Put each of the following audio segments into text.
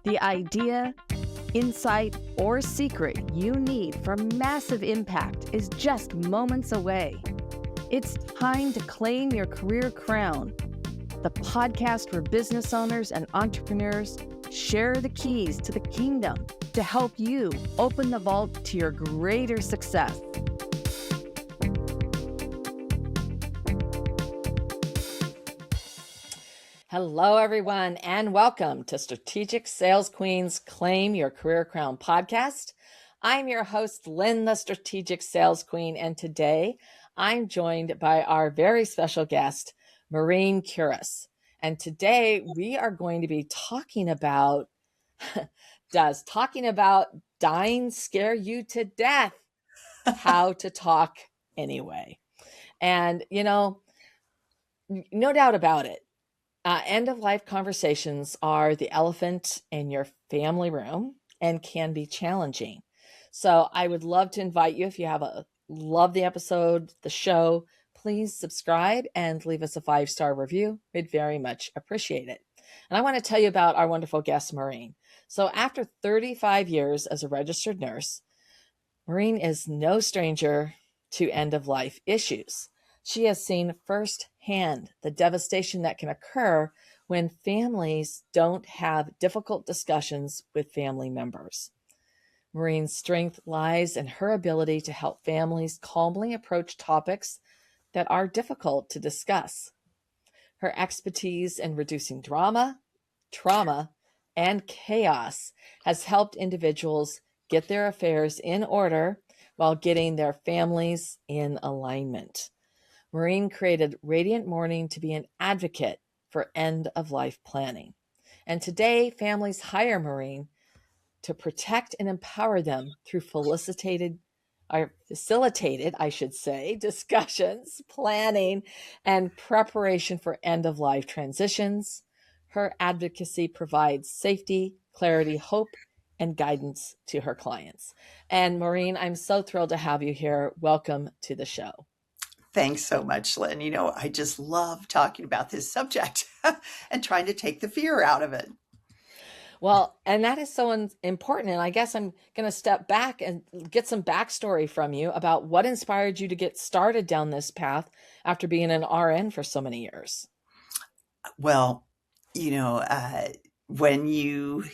The idea, insight, or secret you need for massive impact is just moments away. It's time to claim your career crown. The podcast where business owners and entrepreneurs share the keys to the kingdom to help you open the vault to your greater success. Hello, everyone, and welcome to Strategic Sales Queen's Claim Your Career Crown podcast. I'm your host, Lynn, the Strategic Sales Queen, and today I'm joined by our very special guest, Maureen Kures. And today we are going to be talking about, does talking about dying scare you to death? How to talk anyway. And, no doubt about it. End-of-life conversations are the elephant in your family room and can be challenging. So I would love to invite you, if you love the episode, the show, please subscribe and leave us a 5-star review. We'd very much appreciate it. And I want to tell you about our wonderful guest, Maureen. So after 35 years as a registered nurse, Maureen is no stranger to end-of-life issues. She has seen firsthand the devastation that can occur when families don't have difficult discussions with family members. Maureen's strength lies in her ability to help families calmly approach topics that are difficult to discuss. Her expertise in reducing drama, trauma, and chaos has helped individuals get their affairs in order while getting their families in alignment. Maureen created Radiant Morning to be an advocate for end-of-life planning. And today, families hire Maureen to protect and empower them through facilitated discussions, planning, and preparation for end-of-life transitions. Her advocacy provides safety, clarity, hope, and guidance to her clients. And Maureen, I'm so thrilled to have you here. Welcome to the show. Thanks so much, Lynn. I just love talking about this subject and trying to take the fear out of it. Well, and that is so important. And I guess I'm going to step back and get some backstory from you about what inspired you to get started down this path after being an RN for so many years. Well, when you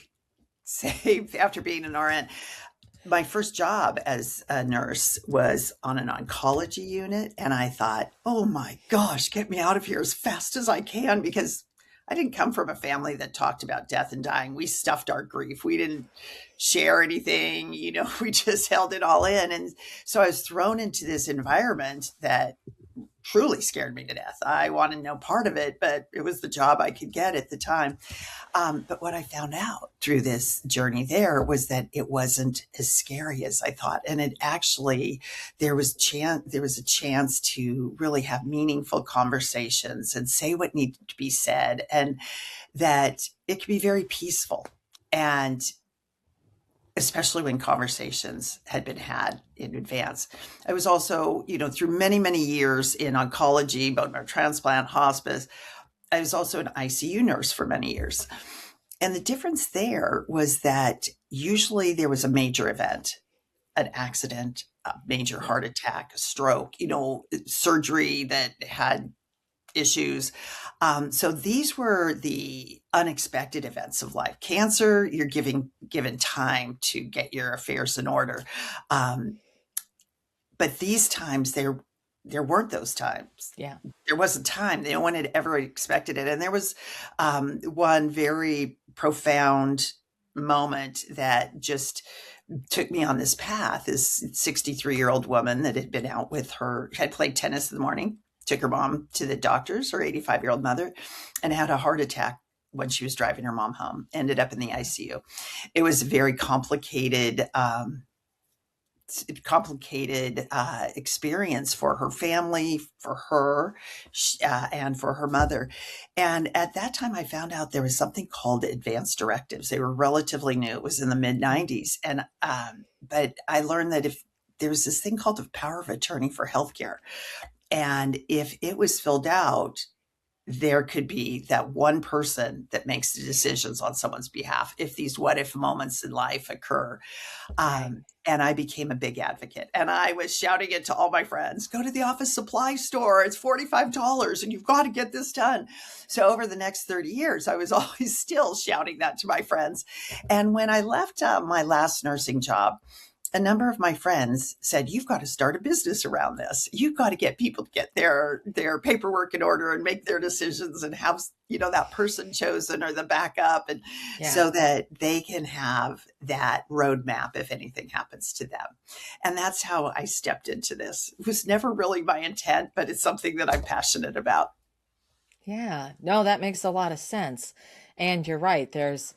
say after being an RN, my first job as a nurse was on an oncology unit. And I thought, oh my gosh, get me out of here as fast as I can, because I didn't come from a family that talked about death and dying. We stuffed our grief. We didn't share anything, we just held it all in. And so I was thrown into this environment that truly scared me to death. I wanted no part of it, but it was the job I could get at the time. But what I found out through this journey there was that it wasn't as scary as I thought. And it actually, there was a chance to really have meaningful conversations and say what needed to be said, and that it could be very peaceful. And especially when conversations had been had in advance. I was also, through many, many years in oncology, bone marrow transplant, hospice, I was also an ICU nurse for many years. And the difference there was that usually there was a major event, an accident, a major heart attack, a stroke, surgery that had issues. So these were the unexpected events of life. Cancer, you're given time to get your affairs in order. But these times, there weren't those times. Yeah. There wasn't time. No one had ever expected it. And there was one very profound moment that just took me on this path. This 63-year-old woman that had been out with had played tennis in the morning, took her mom to the doctors, her 85-year-old mother, and had a heart attack when she was driving her mom home, ended up in the ICU. It was a very complicated experience for her family, for her, and for her mother. And at that time, I found out there was something called advanced directives. They were relatively new. It was in the mid-90s. And but I learned that if there was this thing called the power of attorney for healthcare, and if it was filled out, there could be that one person that makes the decisions on someone's behalf if these what if moments in life occur. Right. And I became a big advocate, and I was shouting it to all my friends, go to the office supply store. It's $45 and you've got to get this done. So over the next 30 years, I was always still shouting that to my friends. And when I left my last nursing job, a number of my friends said, you've got to start a business around this. You've got to get people to get their paperwork in order and make their decisions and have, that person chosen or the backup. And so that they can have that roadmap if anything happens to them. And that's how I stepped into this. It was never really my intent, but it's something that I'm passionate about. Yeah, no, that makes a lot of sense. And you're right. There's,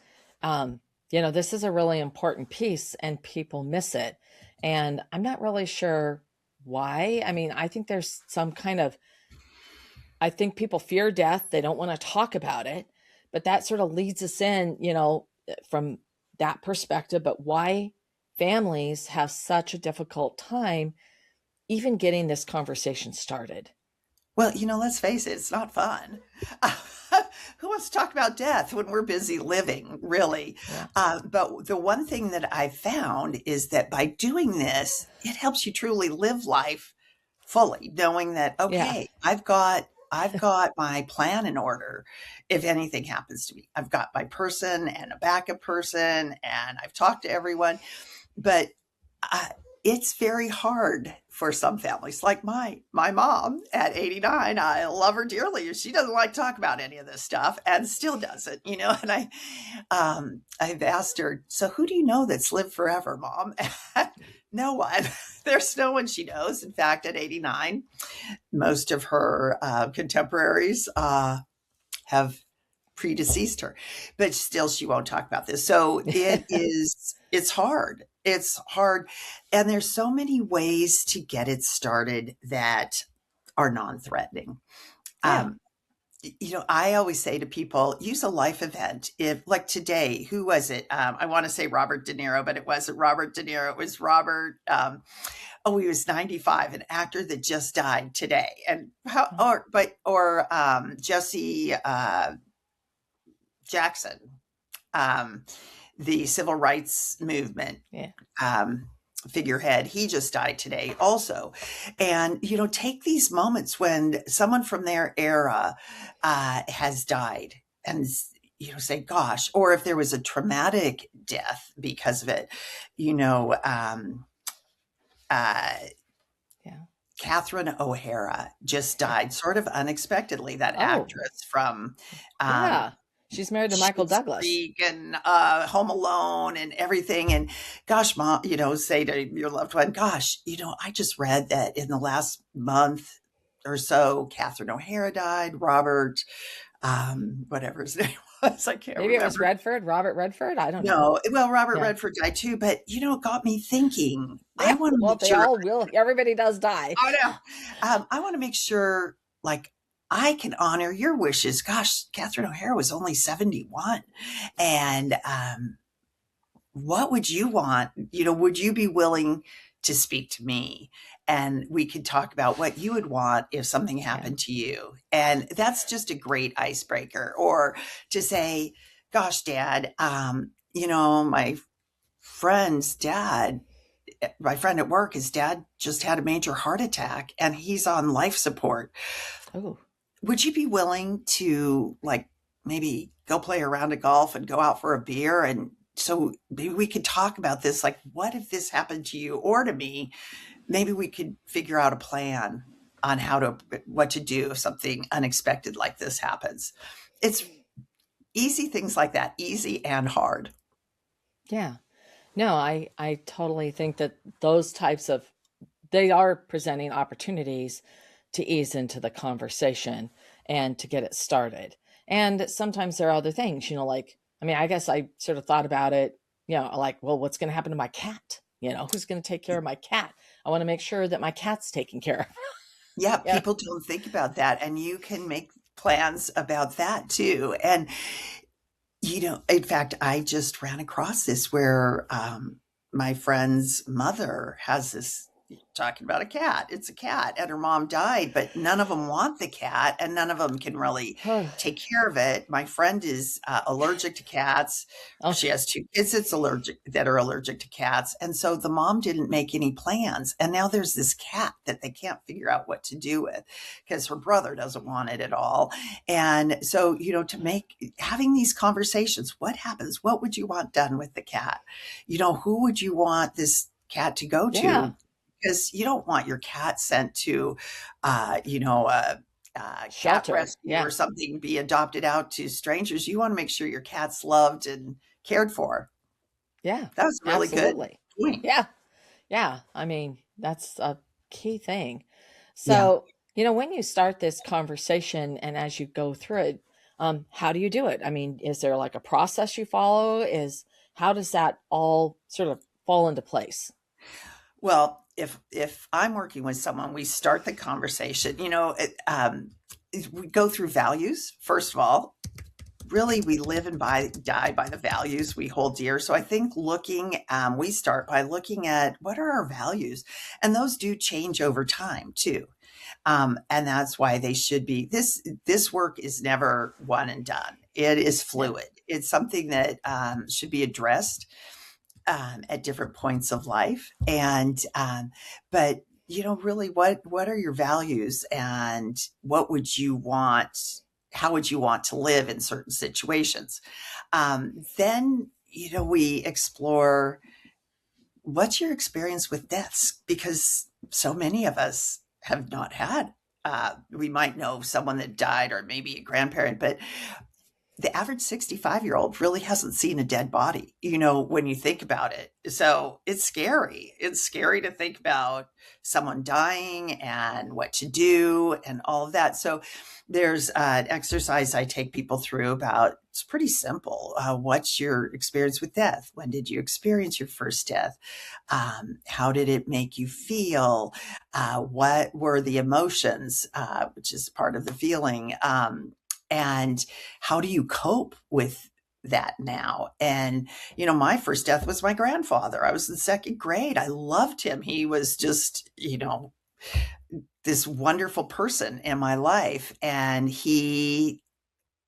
this is a really important piece and people miss it. And I'm not really sure why. I mean, I think there's some I think people fear death. They don't want to talk about it, but that sort of leads us in, from that perspective, but why families have such a difficult time even getting this conversation started. Well, let's face it, it's not fun. Who wants to talk about death when we're busy living, really? Yeah. But the one thing that I've found is that by doing this, it helps you truly live life fully, knowing that, okay, I've got my plan in order. If anything happens to me, I've got my person and a backup person, and I've talked to everyone. But it's very hard for some families, like my mom at 89. I love her dearly. She doesn't like to talk about any of this stuff and still doesn't, and I've asked her, so who do you know that's lived forever, Mom? No one. There's no one she knows. In fact, at 89, most of her contemporaries have predeceased her, but still she won't talk about this. So it's hard. It's hard. And there's so many ways to get it started that are non-threatening. Yeah. I always say to people, use a life event. If like today, who was it? I want to say Robert De Niro, but it wasn't Robert De Niro. It was Robert. He was 95, an actor that just died today. And Jesse Jackson, the civil rights movement figurehead. He just died today also. And, take these moments when someone from their era has died and, say, gosh, or if there was a traumatic death because of it, Catherine O'Hara just died sort of unexpectedly, that actress from she's married to Michael Douglas and Home Alone and everything. And gosh, Mom, say to your loved one, gosh, I just read that in the last month or so, Catherine O'Hara died, Robert, whatever his name was. I can't remember. Maybe it was Robert Redford. I don't know. No, well, Robert Redford died too, but it got me thinking. I want to make sure. All will. Everybody does die. I know. I want to make sure, I can honor your wishes. Gosh, Catherine O'Hara was only 71. And what would you want? Would you be willing to speak to me? And we could talk about what you would want if something happened to you. And that's just a great icebreaker. Or to say, gosh, Dad, my friend at work, his dad just had a major heart attack and he's on life support. Oh. Would you be willing to maybe go play a round of golf and go out for a beer? And so maybe we could talk about this. What if this happened to you or to me? Maybe we could figure out a plan on what to do if something unexpected like this happens. It's easy things like that, easy and hard. Yeah. No, I totally think that those they are presenting opportunities to ease into the conversation and to get it started. And sometimes there are other things, I guess I sort of thought about it, well, what's going to happen to my cat? Who's going to take care of my cat? I want to make sure that my cat's taken care of. Yeah, people don't think about that. And you can make plans about that too. And, in fact, I just ran across this where my friend's mother has this talking about a cat. It's a cat, and her mom died, but none of them want the cat, and none of them can really take care of it. My friend is allergic to cats. Oh, She has two kids that are allergic to cats, and so the mom didn't make any plans. And now there's this cat that they can't figure out what to do with because her brother doesn't want it at all. And so, to make having these conversations, what happens? What would you want done with the cat? Who would you want this cat to go yeah. to? Because you don't want your cat sent to, cat Shelter. rescue Yeah. or something, be adopted out to strangers. You want to make sure your cat's loved and cared for. Yeah. That was a really good Absolutely. point. Yeah. Yeah. I mean, that's a key thing. Yeah. So, when you start this conversation and as you go through it, how do you do it? I mean, is there like a process you follow? How does that all sort of fall into place? Well, if I'm working with someone, we start the conversation. We go through values first of all. Really, we live and die by the values we hold dear. So I think we start by looking at what are our values, and those do change over time too. And that's why they should be. This work is never one and done. It is fluid. It's something that should be addressed at different points of life. And but really, what are your values, and what would you want? How would you want to live in certain situations? Then we explore what's your experience with deaths, because so many of us have not had. We might know someone that died, or maybe a grandparent, but the average 65-year-old really hasn't seen a dead body, when you think about it. So it's scary. It's scary to think about someone dying and what to do and all of that. So there's an exercise I take people through about, it's pretty simple. What's your experience with death? When did you experience your first death? How did it make you feel? What were the emotions, which is part of the feeling? And how do you cope with that now? And, my first death was my grandfather. I was in second grade. I loved him. He was just, this wonderful person in my life. And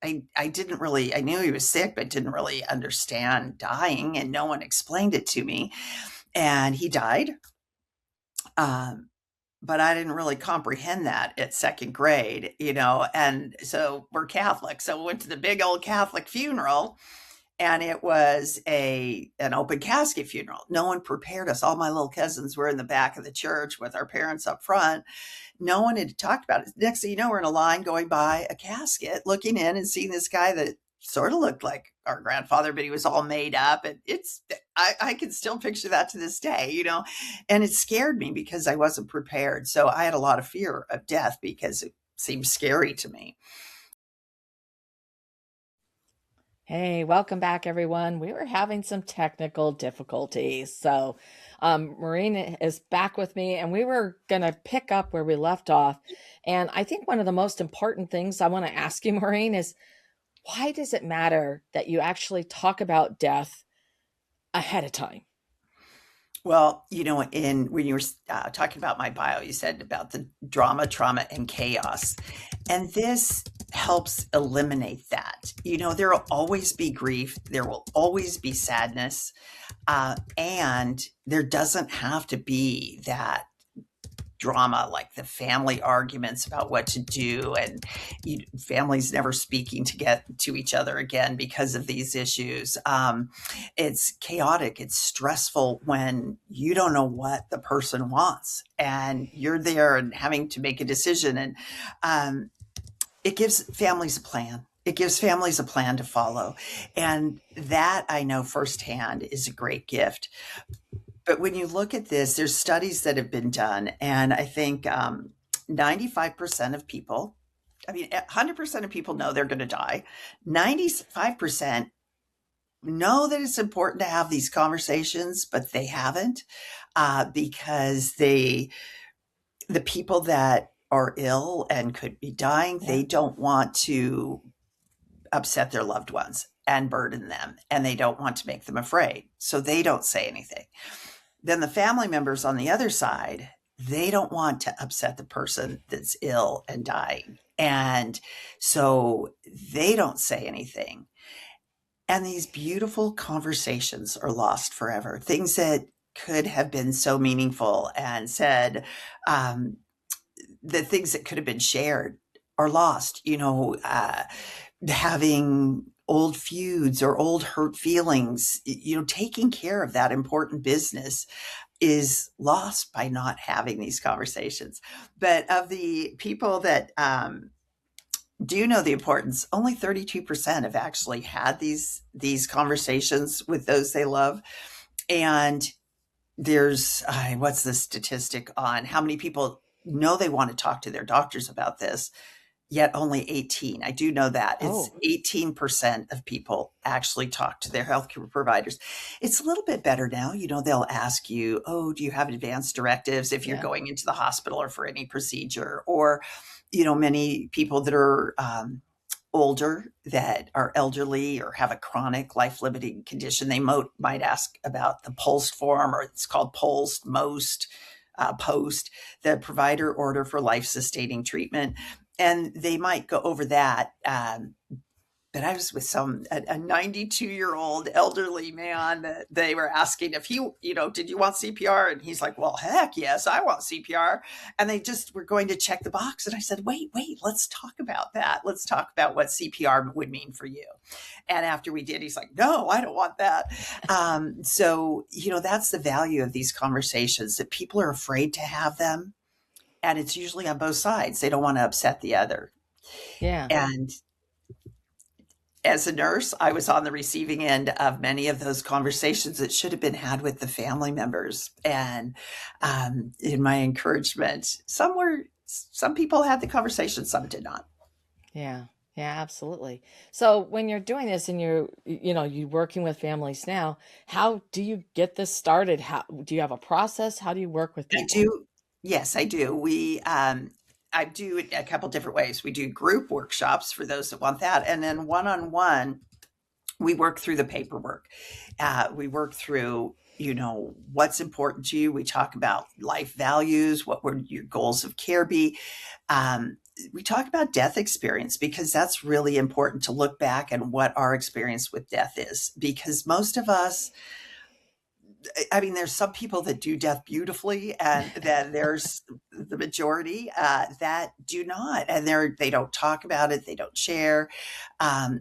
I didn't really, I knew he was sick, but didn't really understand dying, and no one explained it to me. And he died. But I didn't really comprehend that at second grade, and so we're Catholic. So we went to the big old Catholic funeral, and it was an open casket funeral. No one prepared us. All my little cousins were in the back of the church with our parents up front. No one had talked about it. Next thing you know, we're in a line going by a casket, looking in and seeing this guy that sort of looked like our grandfather, but he was all made up. And I can still picture that to this day, and it scared me because I wasn't prepared. So I had a lot of fear of death because it seemed scary to me. Hey, welcome back, everyone. We were having some technical difficulties. So, Maureen is back with me, and we were going to pick up where we left off. And I think one of the most important things I want to ask you, Maureen, is why does it matter that you actually talk about death ahead of time? Well, when you were talking about my bio, you said about the drama, trauma, and chaos. And this helps eliminate that. There will always be grief. There will always be sadness. And there doesn't have to be that drama, like the family arguments about what to do, and families never speaking to each other again because of these issues. It's chaotic. It's stressful when you don't know what the person wants, and you're there and having to make a decision. And it gives families a plan. It gives families a plan to follow. And that, I know firsthand, is a great gift. But when you look at this, there's studies that have been done, and I think 95% of people, 100% of people know they're going to die. 95% know that it's important to have these conversations, but they haven't, because the people that are ill and could be dying, they don't want to upset their loved ones and burden them, and they don't want to make them afraid. So they don't say anything. Then the family members on the other side, they don't want to upset the person that's ill and dying. And so they don't say anything. And these beautiful conversations are lost forever. Things that could have been so meaningful and said, um, the things that could have been shared are lost. Having old feuds or old hurt feelings, taking care of that important business is lost by not having these conversations. But of the people that do know the importance, only 32% have actually had these conversations with those they love. And there's what's the statistic on how many people know they want to talk to their doctors about this, yet only 18. I do know that it's 18% of people actually talk to their healthcare providers. It's a little bit better now. They'll ask you, oh, do you have advanced directives if you're going into the hospital or for any procedure? Or, many people that are older, that are elderly or have a chronic life-limiting condition, they might ask about the POLST form, or it's called POLST, POST, the provider order for life-sustaining treatment. And they might go over that. But I was with a 92-year-old elderly man that they were asking if he, did you want CPR? And he's like, well, heck yes, I want CPR. And they just were going to check the box. And I said, wait, let's talk about that. Let's talk about what CPR would mean for you. And after we did, he's like, no, I don't want that. So, that's the value of these conversations, that people are afraid to have them. And it's usually on both sides. They don't want to upset the other. Yeah. And as a nurse, I was on the receiving end of many of those conversations that should have been had with the family members. And in my encouragement, some people had the conversation, some did not. Yeah. Yeah, absolutely. So when you're doing this and you're working with families now, how do you get this started? How do you have a process? How do you work with people? I do. Yes, I do. I do it a couple different ways. We do group workshops for those that want that. And then one-on-one, we work through the paperwork. We work through, what's important to you. We talk about life values. What would your goals of care be? We talk about death experience, because that's really important to look back and what our experience with death is. Because most of us, there's some people that do death beautifully, and then there's the majority that do not, and they don't talk about it, they don't share.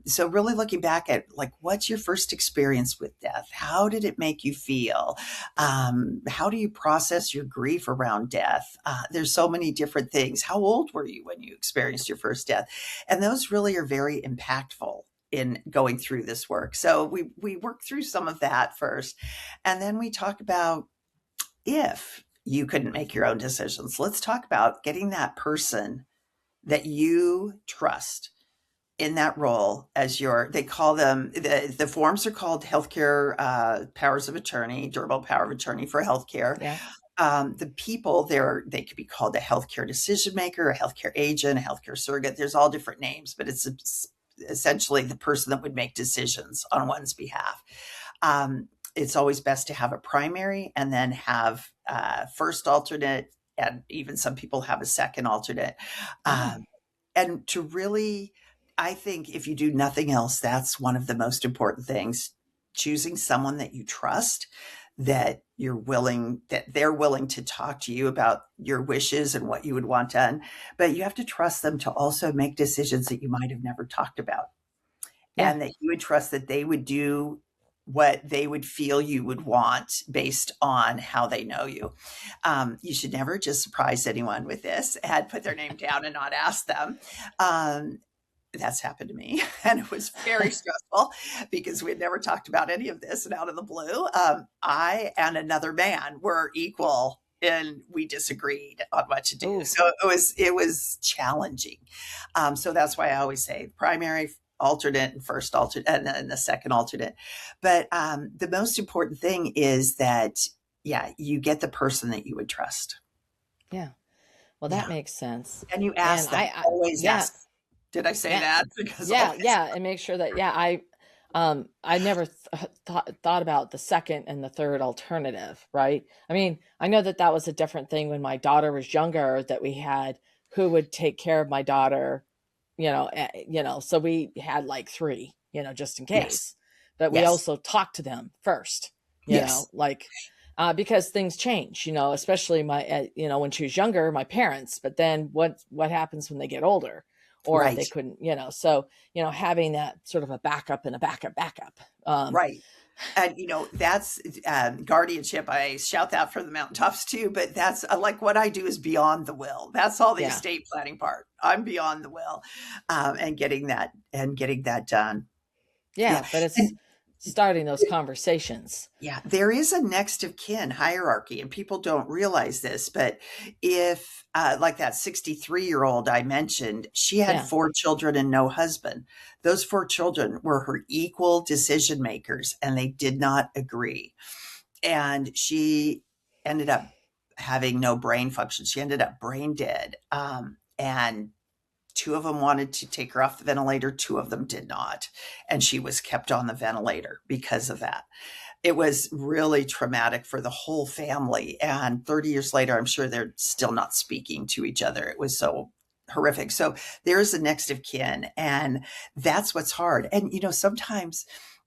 So really looking back at, like, what's your first experience with death? How did it make you feel? How do you process your grief around death? There's so many different things. How old were you when you experienced your first death? And those really are very impactful in going through this work. So we work through some of that first. And then we talk about, if you couldn't make your own decisions, let's talk about getting that person that you trust in that role as they call them, the forms are called healthcare powers of attorney, durable power of attorney for healthcare. Yeah. The people there, they could be called a healthcare decision maker, a healthcare agent, a healthcare surrogate. There's all different names, but it's essentially the person that would make decisions on one's behalf. It's always best to have a primary and then have a first alternate, and even some people have a second alternate. And to really, I think if you do nothing else, that's one of the most important things, choosing someone that you trust, that they're willing to talk to you about your wishes and what you would want done. But you have to trust them to also make decisions that you might have never talked about. Yeah. And that you would trust that they would do what they would feel you would want based on how they know you. You should never just surprise anyone with this and put their name down and not ask them. That's happened to me, and it was very stressful because we had never talked about any of this, and out of the blue, I and another man were equal, and we disagreed on what to do. Ooh. So it was challenging. So that's why I always say primary, alternate, and first alternate, and then the second alternate. But the most important thing is that, you get the person that you would trust. Yeah. Well, that makes sense. And you ask them, always ask. Did I say that? Because and make sure that, I never thought about the second and the third alternative, right? I mean, I know that that was a different thing when my daughter was younger, that we had who would take care of my daughter, so we had like three, just in Yes. case. But we Yes. also talked to them first, Yes. like because things change, especially when she was younger, my parents. But then what happens when they get older, or if Right. they couldn't, so having that sort of a backup and a backup. Right. And that's guardianship. I shout that from the mountaintops too, but that's like what I do is beyond the will. That's all the Yeah, estate planning part. I'm beyond the will, and getting that done. Yeah. yeah, but it's And starting those conversations. yeah, there is a next of kin hierarchy, and people don't realize this. But if, like that 63-year-old I mentioned, she had Yeah, 4 children and no husband. Those 4 children were her equal decision makers, and they did not agree. And she ended up having no brain function. She ended up brain dead. And 2 of them wanted to take her off the ventilator, 2 of them did not. And she was kept on the ventilator because of that. It was really traumatic for the whole family. And 30 years later, I'm sure they're still not speaking to each other. It was so horrific. So there's the next of kin. And that's what's hard. And, sometimes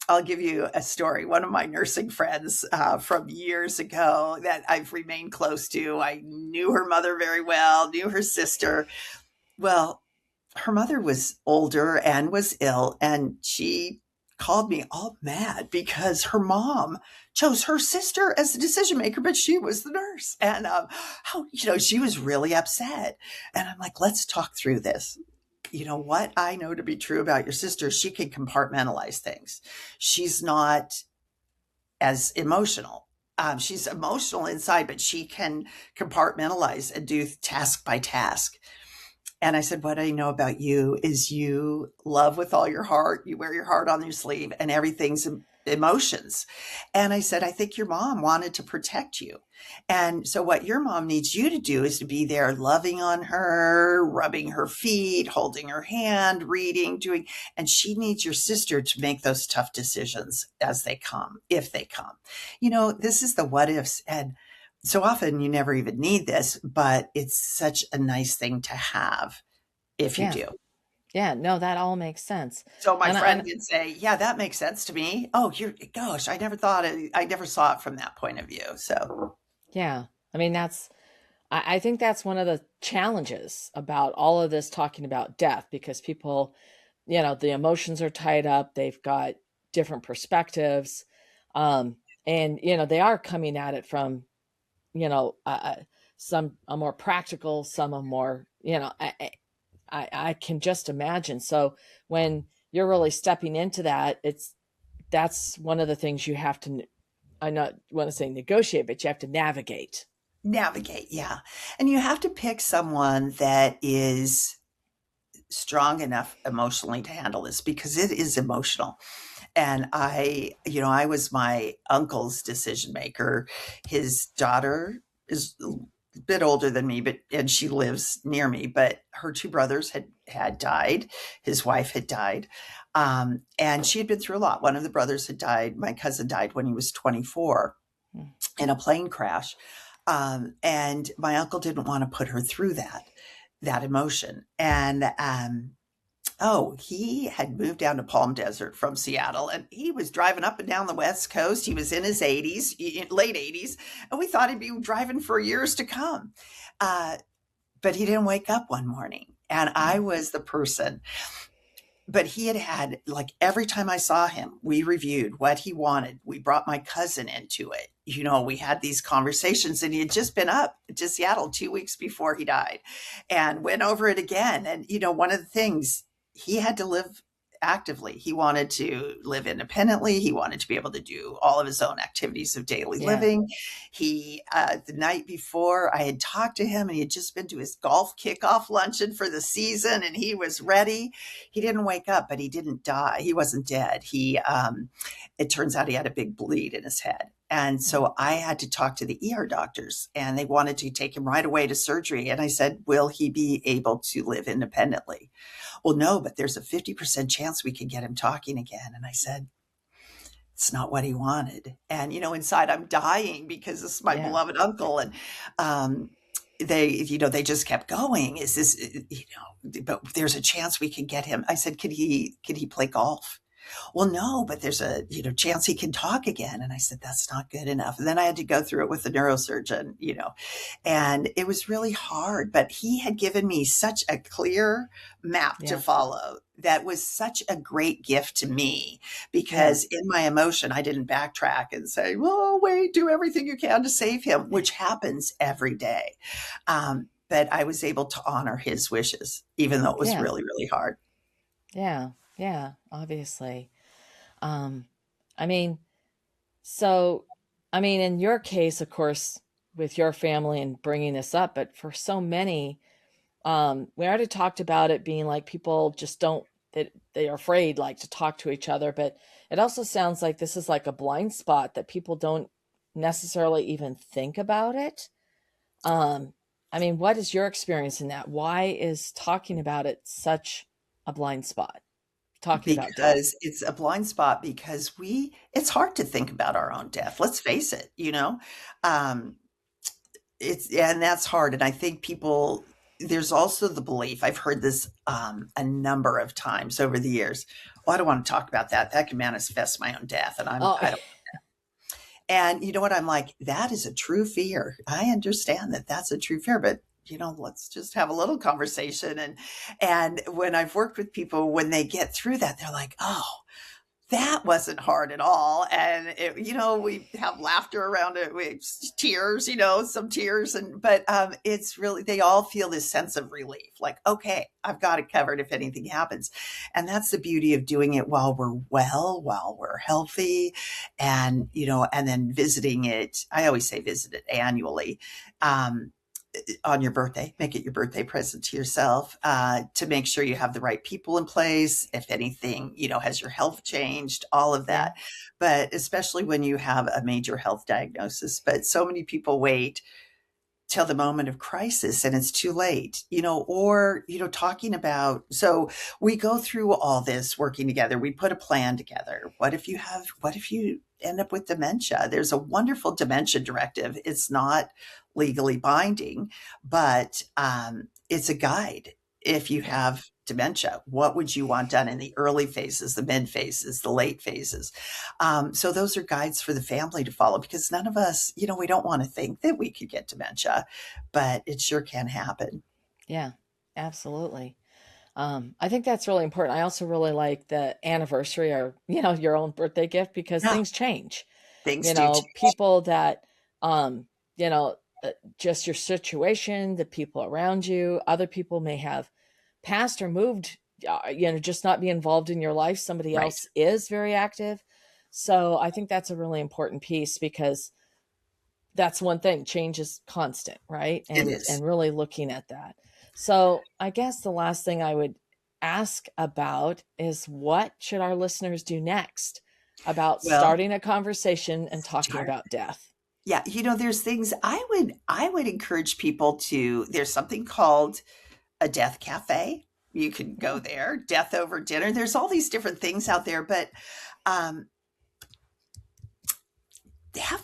I'll give you a story. One of my nursing friends from years ago that I've remained close to, I knew her mother very well, knew her sister. Well, her mother was older and was ill, and she called me all mad because her mom chose her sister as the decision maker, but she was the nurse. And how she was really upset. And I'm like, let's talk through this. What I know to be true about your sister, she can compartmentalize things. She's not as emotional. She's emotional inside, but she can compartmentalize and do task by task. And I said, what I know about you is you love with all your heart. You wear your heart on your sleeve, and everything's emotions. And I said, I think your mom wanted to protect you. And so what your mom needs you to do is to be there loving on her, rubbing her feet, holding her hand, reading, and she needs your sister to make those tough decisions as they come, if they come. This is the what ifs. And so often you never even need this, but it's such a nice thing to have if you yeah, do. yeah. No, that all makes sense. So my friend And did say, yeah, that makes sense to me. Oh, gosh, I never saw it from that point of view. So yeah, I mean, I think that's one of the challenges about all of this talking about death, because people, the emotions are tied up. They've got different perspectives. And, they are coming at it from, some are more practical, some are more, I can just imagine. So when you're really stepping into that, that's one of the things you have to, I not want to say negotiate, but you have to navigate. navigate, yeah. And you have to pick someone that is strong enough emotionally to handle this, because it is emotional. And I was my uncle's decision maker. His daughter is a bit older than me, and she lives near me, but her 2 brothers had died. His wife had died. And she had been through a lot. One of the brothers had died. My cousin died when he was 24 Hmm. in a plane crash. And my uncle didn't want to put her through that emotion. And he had moved down to Palm Desert from Seattle, and he was driving up and down the West Coast. He was in his 80s, late 80s, and we thought he'd be driving for years to come. But he didn't wake up one morning, and I was the person. But he had like, every time I saw him, we reviewed what he wanted. We brought my cousin into it. We had these conversations, and he had just been up to Seattle 2 weeks before he died, and went over it again. And, one of the things, he had to live actively. He wanted to live independently. He wanted to be able to do all of his own activities of daily Yeah. living. The night before, I had talked to him, and he had just been to his golf kickoff luncheon for the season, and he was ready. He didn't wake up, but he didn't die. He wasn't dead. It turns out he had a big bleed in his head. And so I had to talk to the ER doctors, and they wanted to take him right away to surgery. And I said, will he be able to live independently? Well, no, but there's a 50% chance we could get him talking again. And I said, it's not what he wanted. And, inside I'm dying because this is my Yeah. beloved uncle. And, they just kept going. Is this, but there's a chance we could get him. I said, could he play golf? Well, no, but there's a, chance he can talk again. And I said, that's not good enough. And then I had to go through it with the neurosurgeon, and it was really hard, but he had given me such a clear map to follow. That was such a great gift to me, because in my emotion, I didn't backtrack and say, well, wait, do everything you can to save him, which happens every day. But I was able to honor his wishes, even though it was really, really hard. Yeah. Yeah, obviously. In your case, of course, with your family and bringing this up, but for so many, we already talked about it being like people just don't, they are afraid like to talk to each other, but it also sounds like this is like a blind spot that people don't necessarily even think about it. What is your experience in that? Why is talking about it such a blind spot? Because it's a blind spot, because it's hard to think about our own death. Let's face it, and that's hard. And I think there's also the belief, I've heard this a number of times over the years. Oh, I don't want to talk about that. That can manifest my own death. And I don't. And you know what? I'm like, that is a true fear. I understand that that's a true fear, but let's just have a little conversation. And when I've worked with people, when they get through that, they're like, oh, that wasn't hard at all. And we have laughter around it, we tears, some tears, but it's really, they all feel this sense of relief, like, okay, I've got it covered if anything happens. And that's the beauty of doing it while we're well, while we're healthy, and and then visiting it. I always say visit it annually. On your birthday, make it your birthday present to yourself, to make sure you have the right people in place. If anything, has your health changed, all of that. But especially when you have a major health diagnosis. But so many people wait till the moment of crisis and it's too late, or, talking about, so we go through all this working together. We put a plan together. What if you end up with dementia? There's a wonderful dementia directive. It's not legally binding, but it's a guide. If you have dementia, what would you want done in the early phases, the mid phases, the late phases? So those are guides for the family to follow, because none of us, we don't want to think that we could get dementia, but it sure can happen. Yeah, absolutely. I think that's really important. I also really like the anniversary, or, your own birthday gift, because things change. Things do change. People that, just your situation, the people around you, other people may have passed or moved, just not be involved in your life. Somebody else is very active. So I think that's a really important piece, because that's one thing. Change is constant, right? And, it is. And really looking at that. So I guess the last thing I would ask about is, what should our listeners do next about starting a conversation and talking about death? Yeah. There's things I would encourage people to, there's something called a death cafe. You can go there, death over dinner. There's all these different things out there, but have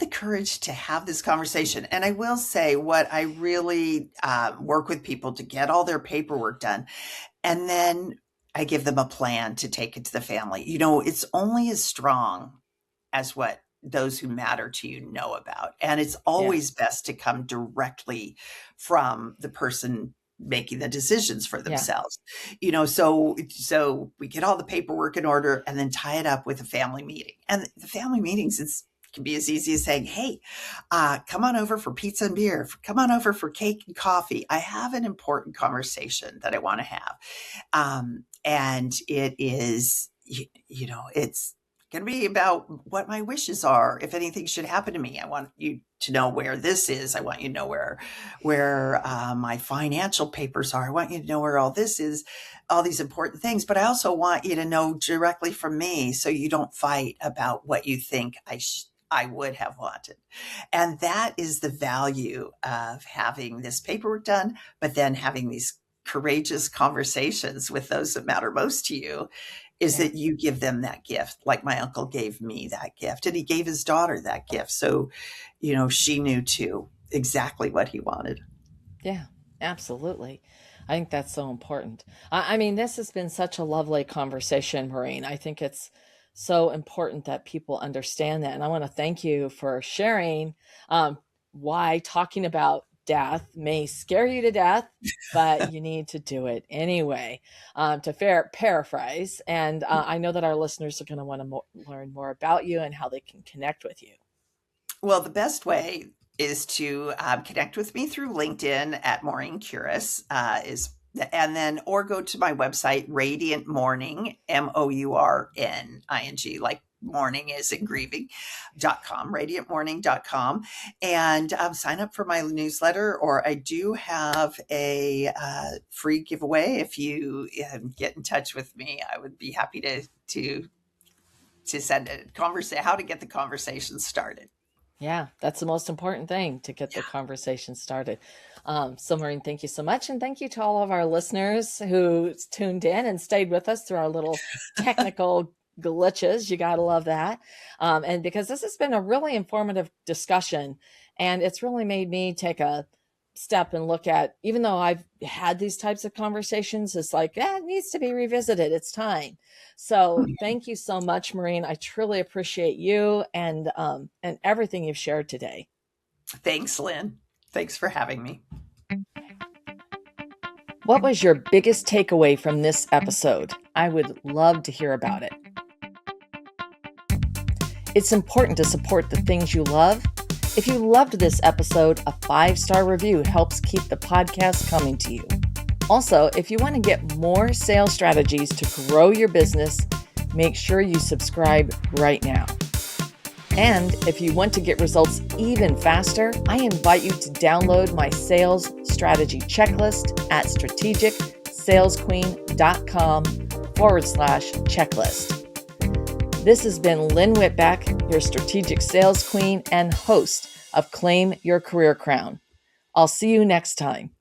the courage to have this conversation. And I will say, what I really work with people to get all their paperwork done. And then I give them a plan to take it to the family. It's only as strong as what those who matter to you know about. And it's always best to come directly from the person making the decisions for themselves. So we get all the paperwork in order and then tie it up with a family meeting. And the family meetings, it can be as easy as saying, hey, come on over for pizza and beer. Come on over for cake and coffee. I have an important conversation that I want to have. And it is, it's going to be about what my wishes are. If anything should happen to me, I want you to know where this is. I want you to know where my financial papers are. I want you to know where all this is, all these important things. But I also want you to know directly from me, so you don't fight about what you think I would have wanted. And that is the value of having this paperwork done, but then having these courageous conversations with those that matter most to you, is Yeah. that you give them that gift, like my uncle gave me that gift, and he gave his daughter that gift. So, she knew too exactly what he wanted. Yeah, absolutely. I think that's so important. I mean, this has been such a lovely conversation, Maureen. I think it's so important that people understand that. And I want to thank you for sharing why talking about death may scare you to death, but you need to do it anyway, to paraphrase. And I know that our listeners are going to want to learn more about you and how they can connect with you. Well, the best way is to connect with me through LinkedIn at Maureen Kures, and then, or go to my website, Radiant Mourning, Mourning, like mourning is in grieving.com, radiantmourning.com, and sign up for my newsletter. Or I do have a free giveaway. If you get in touch with me, I would be happy to send a conversation, how to get the conversation started. Yeah, that's the most important thing, to get the conversation started. So, Maureen, thank you so much. And thank you to all of our listeners who tuned in and stayed with us through our little technical glitches. You got to love that. And because this has been a really informative discussion, and it's really made me take a step and look at, even though I've had these types of conversations, it's like, it needs to be revisited. It's time. So thank you so much, Maureen. I truly appreciate you and everything you've shared today. Thanks, Lynn. Thanks for having me. What was your biggest takeaway from this episode? I would love to hear about it. It's important to support the things you love. If you loved this episode, a 5-star review helps keep the podcast coming to you. Also, if you want to get more sales strategies to grow your business, make sure you subscribe right now. And if you want to get results even faster, I invite you to download my sales strategy checklist at strategicsalesqueen.com/checklist. This has been Lynn Whitbeck, your strategic sales queen and host of Claim Your Career Crown. I'll see you next time.